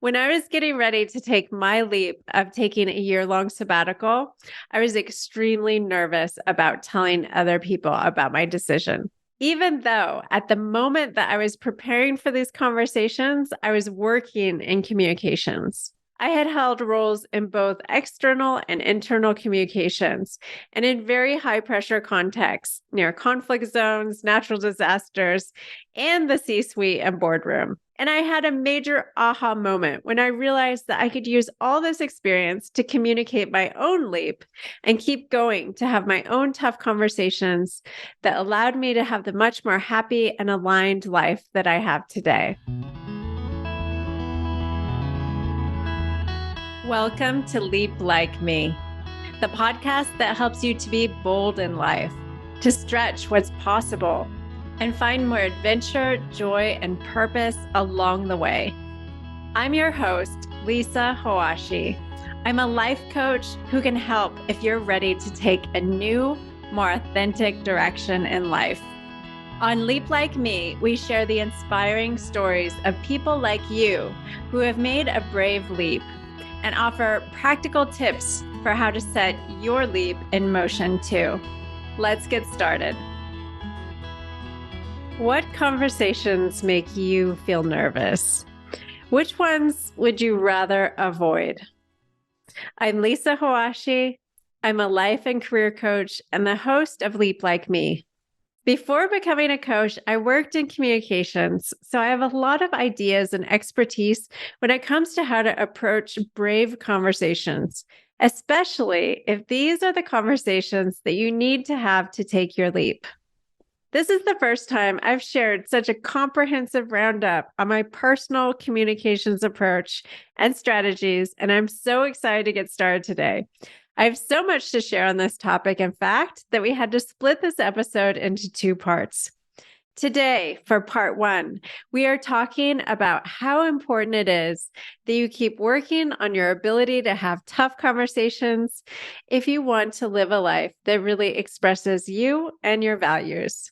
When I was getting ready to take my leap of taking a year-long sabbatical, I was extremely nervous about telling other people about my decision. Even though at the moment that I was preparing for these conversations, I was working in communications. I had held roles in both external and internal communications and in very high pressure contexts near conflict zones, natural disasters, and the C-suite and boardroom. And I had a major aha moment when I realized that I could use all this experience to communicate my own leap and keep going to have my own tough conversations that allowed me to have the much more happy and aligned life that I have today. Welcome to Leap Like Me, the podcast that helps you to be bold in life, to stretch what's possible, and find more adventure, joy, and purpose along the way. I'm your host, Lisa Hoashi. I'm a life coach who can help if you're ready to take a new, more authentic direction in life. On Leap Like Me, we share the inspiring stories of people like you who have made a brave leap and offer practical tips for how to set your leap in motion too. Let's get started. What conversations make you feel nervous? Which ones would you rather avoid? I'm Lisa Hoashi. I'm a life and career coach and the host of Leap Like Me. Before becoming a coach, I worked in communications, so I have a lot of ideas and expertise when it comes to how to approach brave conversations, especially if these are the conversations that you need to have to take your leap. This is the first time I've shared such a comprehensive roundup on my personal communications approach and strategies, and I'm so excited to get started today. I have so much to share on this topic, in fact, that we had to split this episode into two parts. Today, for part one, we are talking about how important it is that you keep working on your ability to have tough conversations if you want to live a life that really expresses you and your values.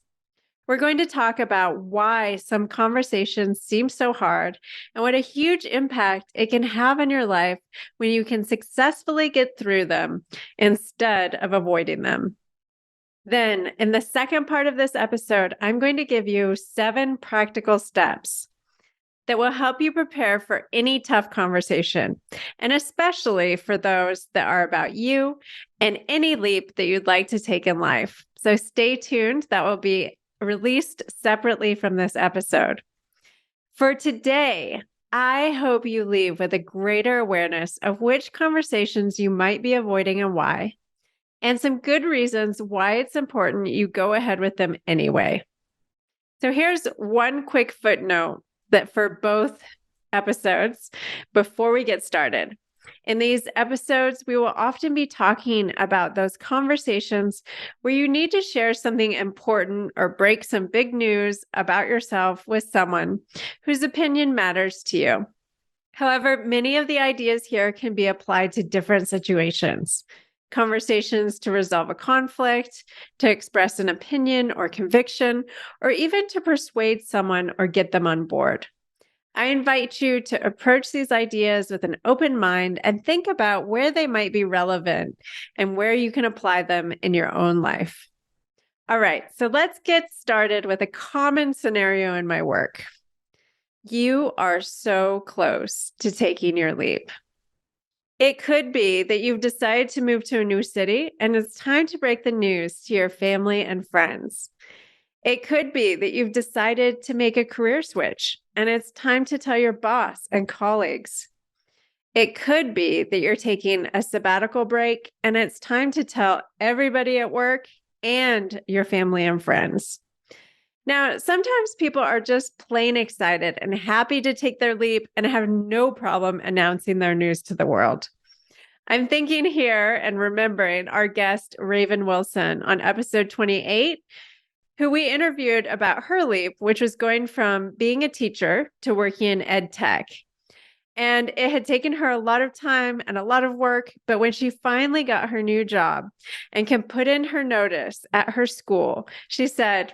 We're going to talk about why some conversations seem so hard and what a huge impact it can have on your life when you can successfully get through them instead of avoiding them. Then, in the second part of this episode, I'm going to give you 7 practical steps that will help you prepare for any tough conversation, and especially for those that are about you and any leap that you'd like to take in life. So stay tuned. That will be released separately from this episode. For today, I hope you leave with a greater awareness of which conversations you might be avoiding and why, and some good reasons why it's important you go ahead with them anyway. So here's one quick footnote that for both episodes before we get started. In these episodes, we will often be talking about those conversations where you need to share something important or break some big news about yourself with someone whose opinion matters to you. However, many of the ideas here can be applied to different situations. Conversations to resolve a conflict, to express an opinion or conviction, or even to persuade someone or get them on board. I invite you to approach these ideas with an open mind and think about where they might be relevant and where you can apply them in your own life. All right, so let's get started with a common scenario in my work. You are so close to taking your leap. It could be that you've decided to move to a new city and it's time to break the news to your family and friends. It could be that you've decided to make a career switch and it's time to tell your boss and colleagues. It could be that you're taking a sabbatical break and it's time to tell everybody at work and your family and friends. Now, sometimes people are just plain excited and happy to take their leap and have no problem announcing their news to the world. I'm thinking here and remembering our guest, Raven Wilson, on episode 28, who we interviewed about her leap, which was going from being a teacher to working in ed tech. And it had taken her a lot of time and a lot of work, but when she finally got her new job and can put in her notice at her school, she said,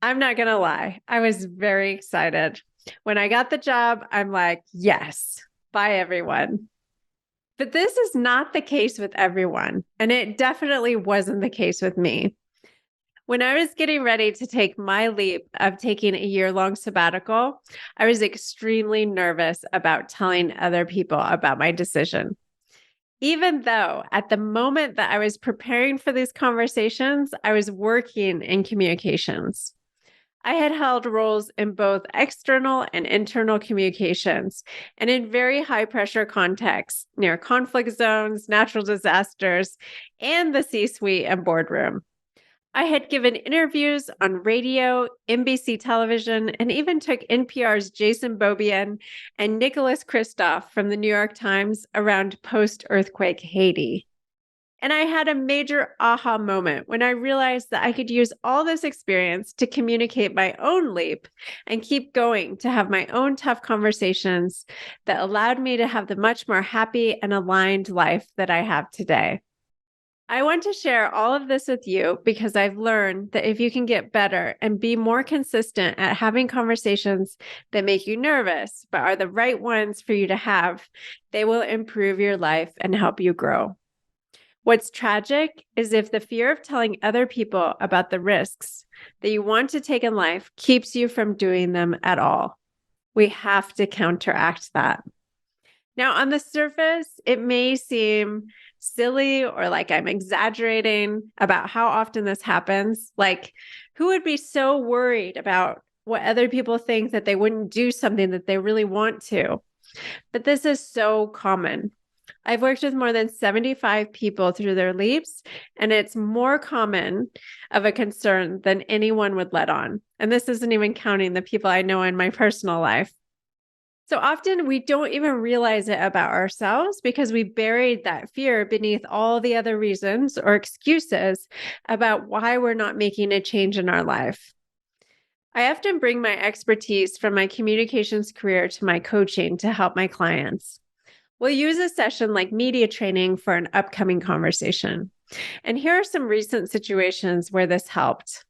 I'm not going to lie, I was very excited. When I got the job, I'm like, yes, Bye, everyone. But this is not the case with everyone, and it definitely wasn't the case with me. When I was getting ready to take my leap of taking a year-long sabbatical, I was extremely nervous about telling other people about my decision. Even though at the moment that I was preparing for these conversations, I was working in communications. I had held roles in both external and internal communications and in very high pressure contexts near conflict zones, natural disasters, and the C-suite and boardroom. I had given interviews on radio, NBC television, and even took NPR's Jason Beaubien and Nicholas Kristof from the New York Times around post-earthquake Haiti. And I had a major aha moment when I realized that I could use all this experience to communicate my own leap and keep going to have my own tough conversations that allowed me to have the much more happy and aligned life that I have today. I want to share all of this with you because I've learned that if you can get better and be more consistent at having conversations that make you nervous, but are the right ones for you to have, they will improve your life and help you grow. What's tragic is if the fear of telling other people about the risks that you want to take in life keeps you from doing them at all. We have to counteract that. Now, on the surface, it may seem silly or like I'm exaggerating about how often this happens. Like, who would be so worried about what other people think that they wouldn't do something that they really want to? But this is so common. I've worked with more than 75 people through their leaps, and it's more common of a concern than anyone would let on. And this isn't even counting the people I know in my personal life. So often we don't even realize it about ourselves because we buried that fear beneath all the other reasons or excuses about why we're not making a change in our life. I often bring my expertise from my communications career to my coaching to help my clients. We'll use a session like media training for an upcoming conversation. And here are some recent situations where this helped.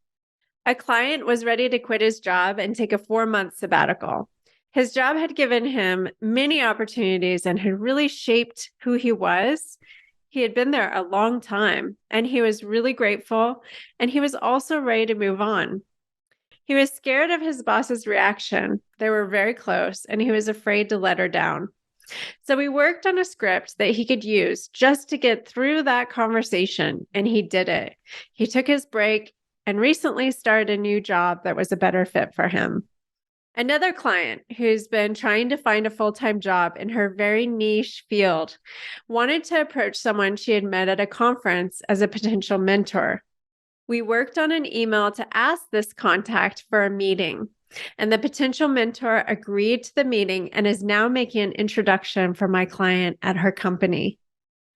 A client was ready to quit his job and take a 4-month sabbatical. His job had given him many opportunities and had really shaped who he was. He had been there a long time, and he was really grateful, and he was also ready to move on. He was scared of his boss's reaction. They were very close, and he was afraid to let her down. So we worked on a script that he could use just to get through that conversation, and he did it. He took his break and recently started a new job that was a better fit for him. Another client who's been trying to find a full-time job in her very niche field wanted to approach someone she had met at a conference as a potential mentor. We worked on an email to ask this contact for a meeting. And the potential mentor agreed to the meeting and is now making an introduction for my client at her company.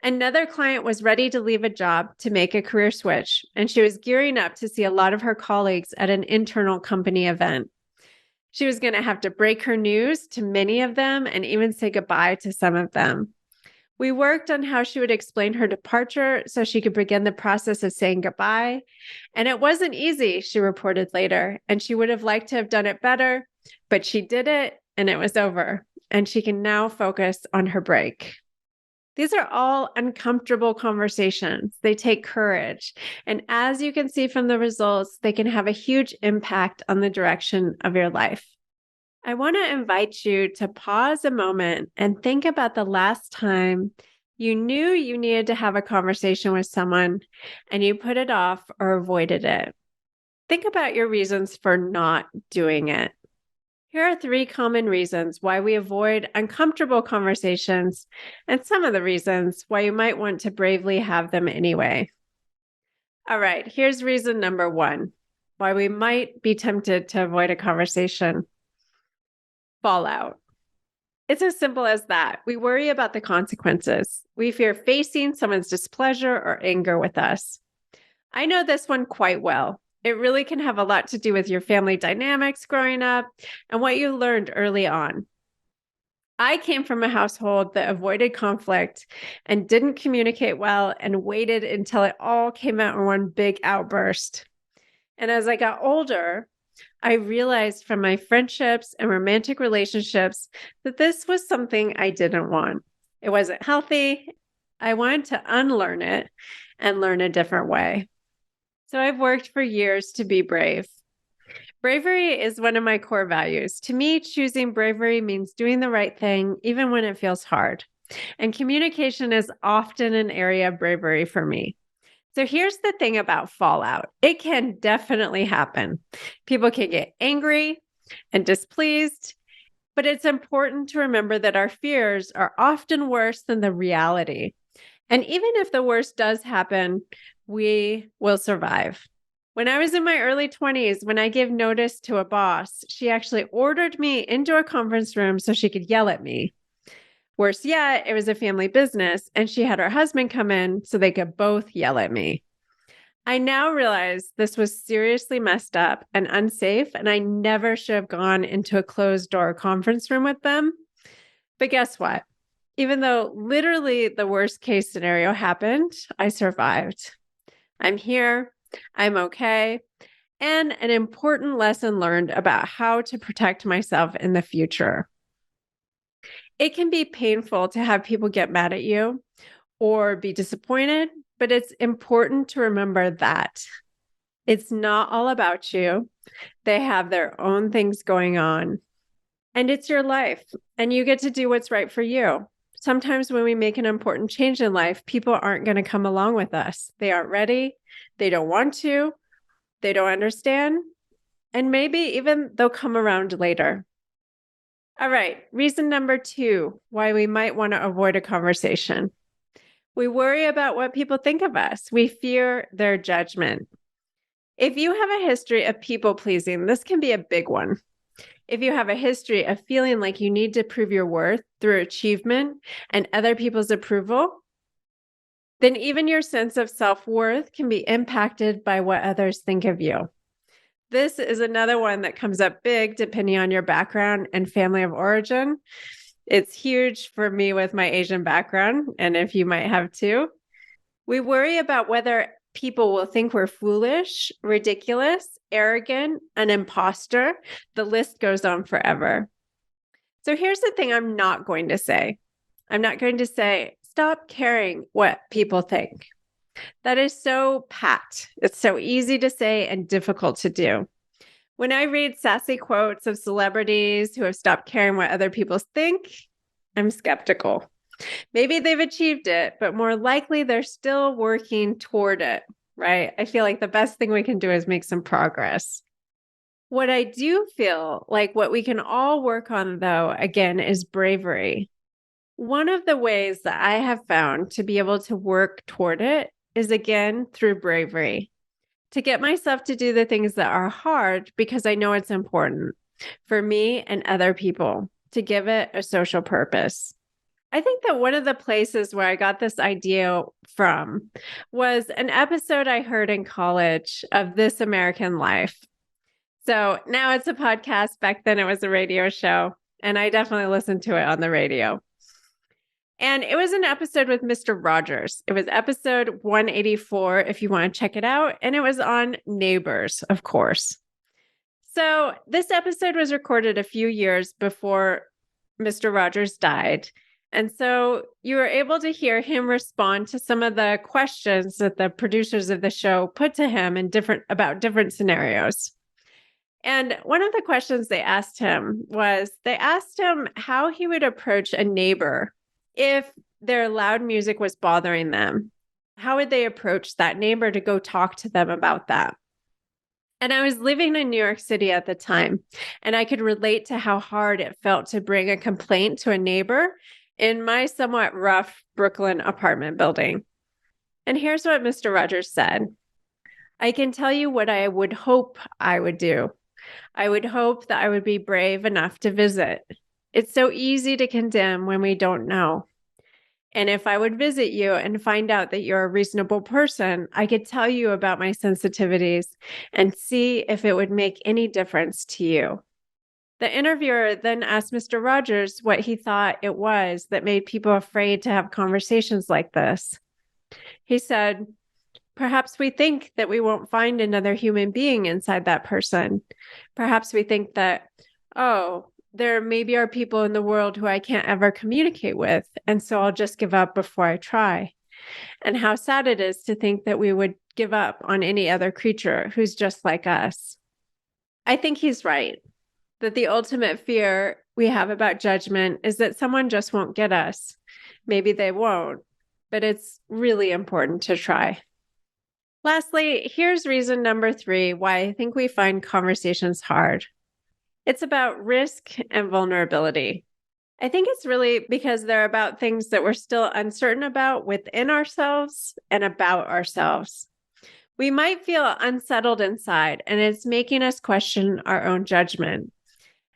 Another client was ready to leave a job to make a career switch, and she was gearing up to see a lot of her colleagues at an internal company event. She was going to have to break her news to many of them and even say goodbye to some of them. We worked on how she would explain her departure so she could begin the process of saying goodbye. And it wasn't easy, she reported later, and she would have liked to have done it better, but she did it and it was over, and she can now focus on her break. These are all uncomfortable conversations. They take courage. And as you can see from the results, they can have a huge impact on the direction of your life. I want to invite you to pause a moment and think about the last time you knew you needed to have a conversation with someone and you put it off or avoided it. Think about your reasons for not doing it. Here are 3 common reasons why we avoid uncomfortable conversations and some of the reasons why you might want to bravely have them anyway. All right, here's reason number 1, why we might be tempted to avoid a conversation. Fallout. It's as simple as that. We worry about the consequences. We fear facing someone's displeasure or anger with us. I know this one quite well. It really can have a lot to do with your family dynamics growing up and what you learned early on. I came from a household that avoided conflict and didn't communicate well and waited until it all came out in one big outburst. And as I got older, I realized from my friendships and romantic relationships that this was something I didn't want. It wasn't healthy. I wanted to unlearn it and learn a different way. So I've worked for years to be brave. Bravery is one of my core values. To me, choosing bravery means doing the right thing, even when it feels hard. And communication is often an area of bravery for me. So here's the thing about fallout. It can definitely happen. People can get angry and displeased, but it's important to remember that our fears are often worse than the reality. And even if the worst does happen, we will survive. When I was in my early 20s, when I gave notice to a boss, she actually ordered me into a conference room so she could yell at me. Worse yet, it was a family business, and she had her husband come in so they could both yell at me. I now realize this was seriously messed up and unsafe, and I never should have gone into a closed door conference room with them. But guess what? Even though literally the worst case scenario happened, I survived. I'm here. I'm okay. And an important lesson learned about how to protect myself in the future. It can be painful to have people get mad at you or be disappointed, but it's important to remember that it's not all about you. They have their own things going on, and it's your life, and you get to do what's right for you. Sometimes when we make an important change in life, people aren't going to come along with us. They aren't ready. They don't want to. They don't understand. And maybe even they'll come around later. All right. Reason number 2, why we might want to avoid a conversation. We worry about what people think of us. We fear their judgment. If you have a history of people pleasing, this can be a big one. If you have a history of feeling like you need to prove your worth through achievement and other people's approval, then even your sense of self-worth can be impacted by what others think of you. This is another one that comes up big depending on your background and family of origin. It's huge for me with my Asian background, and if you might have too. We worry about whether people will think we're foolish, ridiculous, arrogant, an imposter. The list goes on forever. So here's the thing I'm not going to say. I'm not going to say, stop caring what people think. That is so pat. It's so easy to say and difficult to do. When I read sassy quotes of celebrities who have stopped caring what other people think, I'm skeptical. Maybe they've achieved it, but more likely they're still working toward it, right? I feel like the best thing we can do is make some progress. What I do feel like what we can all work on, though, again, is bravery. One of the ways that I have found to be able to work toward it is, again, through bravery. To get myself to do the things that are hard because I know it's important for me and other people, to give it a social purpose. I think that one of the places where I got this idea from was an episode I heard in college of This American Life. So now it's a podcast. Back then it was a radio show, and I definitely listened to it on the radio. And it was an episode with Mr. Rogers. It was episode 184, if you want to check it out. And it was on neighbors, of course. So this episode was recorded a few years before Mr. Rogers died. And so you were able to hear him respond to some of the questions that the producers of the show put to him about different scenarios. And one of the questions they asked him was, they asked him how he would approach a neighbor if their loud music was bothering them. How would they approach that neighbor to go talk to them about that? And I was living in New York City at the time, and I could relate to how hard it felt to bring a complaint to a neighbor in my somewhat rough Brooklyn apartment building. And here's what Mr. Rogers said. I can tell you what I would hope I would do. I would hope that I would be brave enough to visit. It's so easy to condemn when we don't know. And if I would visit you and find out that you're a reasonable person, I could tell you about my sensitivities and see if it would make any difference to you. The interviewer then asked Mr. Rogers what he thought it was that made people afraid to have conversations like this. He said, Perhaps we think that we won't find another human being inside that person. Perhaps we think that, oh, there maybe are people in the world who I can't ever communicate with, and so I'll just give up before I try. And how sad it is to think that we would give up on any other creature who's just like us. I think he's right, that the ultimate fear we have about judgment is that someone just won't get us. Maybe they won't, but it's really important to try. Lastly, here's reason number 3 why I think we find conversations hard. It's about risk and vulnerability. I think it's really because they're about things that we're still uncertain about within ourselves and about ourselves. We might feel unsettled inside, and it's making us question our own judgment.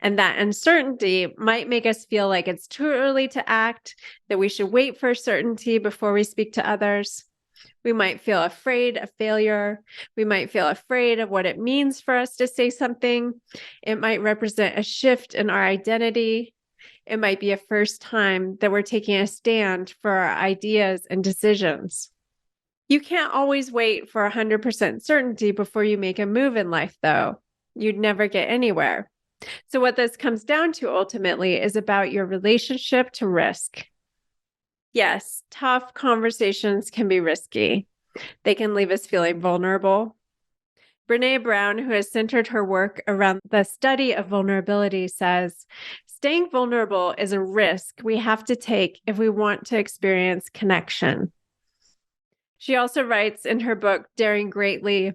And that uncertainty might make us feel like it's too early to act, that we should wait for certainty before we speak to others. We might feel afraid of failure. We might feel afraid of what it means for us to say something. It might represent a shift in our identity. It might be a first time that we're taking a stand for our ideas and decisions. You can't always wait for 100% certainty before you make a move in life, though. You'd never get anywhere. So what this comes down to ultimately is about your relationship to risk. Yes, tough conversations can be risky. They can leave us feeling vulnerable. Brené Brown, who has centered her work around the study of vulnerability, says, staying vulnerable is a risk we have to take if we want to experience connection. She also writes in her book, Daring Greatly,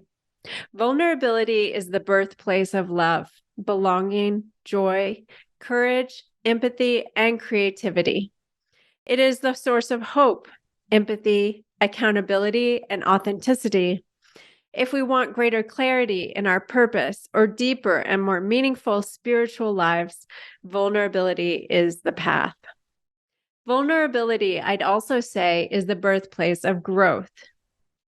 vulnerability is the birthplace of love, belonging, joy, courage, empathy, and creativity. It is the source of hope, empathy, accountability, and authenticity. If we want greater clarity in our purpose or deeper and more meaningful spiritual lives, vulnerability is the path. Vulnerability, I'd also say, is the birthplace of growth.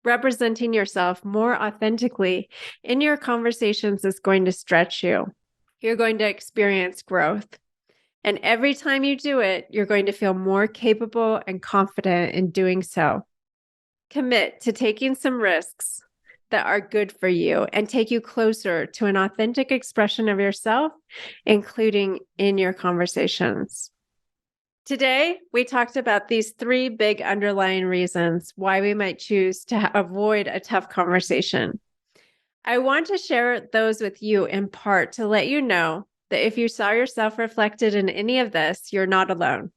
Representing yourself more authentically in your conversations is going to stretch you. You're going to experience growth. And every time you do it, you're going to feel more capable and confident in doing so. Commit to taking some risks that are good for you and take you closer to an authentic expression of yourself, including in your conversations. Today, we talked about these 3 big underlying reasons why we might choose to avoid a tough conversation. I want to share those with you in part to let you know that if you saw yourself reflected in any of this, you're not alone.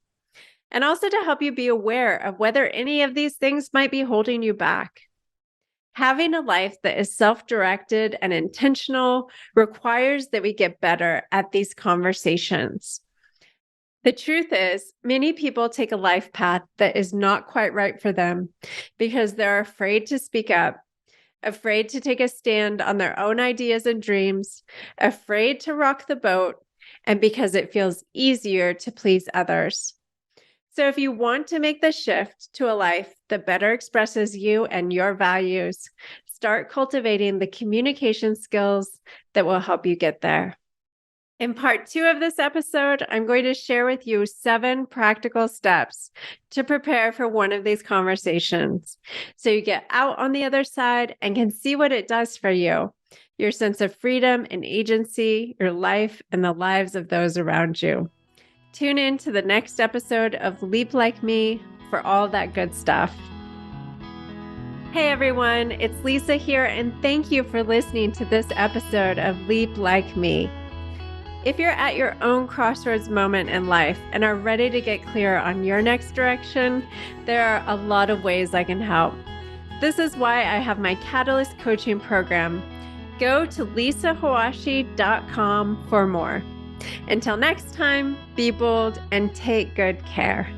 And also to help you be aware of whether any of these things might be holding you back. Having a life that is self-directed and intentional requires that we get better at these conversations. The truth is, many people take a life path that is not quite right for them because they're afraid to speak up, afraid to take a stand on their own ideas and dreams, afraid to rock the boat, and because it feels easier to please others. So if you want to make the shift to a life that better expresses you and your values, start cultivating the communication skills that will help you get there. In part 2 of this episode, I'm going to share with you 7 practical steps to prepare for one of these conversations so you get out on the other side and can see what it does for you, your sense of freedom and agency, your life, and the lives of those around you. Tune in to the next episode of Leap Like Me for all that good stuff. Hey everyone, it's Lisa here, and thank you for listening to this episode of Leap Like Me. If you're at your own crossroads moment in life and are ready to get clear on your next direction, there are a lot of ways I can help. This is why I have my Catalyst coaching program. Go to lisahawashi.com for more. Until next time, be bold and take good care.